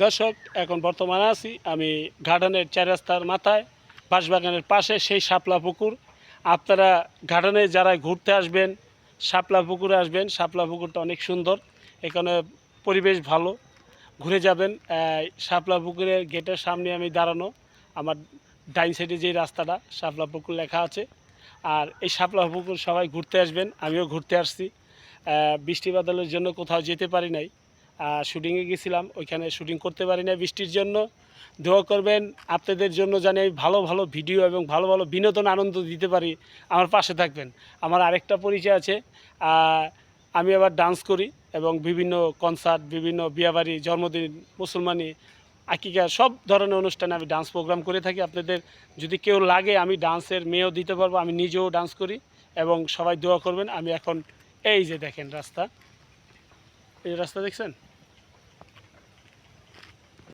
দর্শক, এখন বর্তমানে আছি আমি গার্ডেনের ৪ রাস্তার মাথায়, বাঁশবাগানের পাশে সেই শাপলা পুকুর। আপনারা গার্ডেনে যারা ঘুরতে আসবেন, শাপলা পুকুরে আসবেন। শাপলা পুকুরটা অনেক সুন্দর, এখানে পরিবেশ ভালো, ঘুরে যাবেন। শাপলা পুকুরের গেটের সামনে আমি দাঁড়ানো, আমার ডাইন সাইডে যে রাস্তাটা শাপলা পুকুর লেখা আছে। আর এই শাপলা পুকুর সবাই ঘুরতে আসবেন, আমিও ঘুরতে আসছি। বৃষ্টি বাদলের জন্য কোথাও যেতে পারি নাই, শুটিংয়ে গেছিলাম, ওইখানে শুটিং করতে পারি না বৃষ্টির জন্য। দোয়া করবেন আপনাদের জন্য জানি আমি ভালো ভালো ভিডিও এবং ভালো ভালো বিনোদন আনন্দ দিতে পারি, আমার পাশে থাকবেন। আমার আরেকটা পরিচয় আছে, আমি আবার ডান্স করি এবং বিভিন্ন কনসার্ট, বিভিন্ন বিয়াবাড়ি, জন্মদিন, মুসলমানি, আকিকা সব ধরনের অনুষ্ঠানে আমি ডান্স প্রোগ্রাম করে থাকি। আপনাদের যদি কেউ লাগে আমি ডান্সের মেয়েও দিতে পারবো, আমি নিজেও ডান্স করি। এবং সবাই দোয়া করবেন। আমি এখন এই যে দেখেন রাস্তা, এই রাস্তা দেখছেন।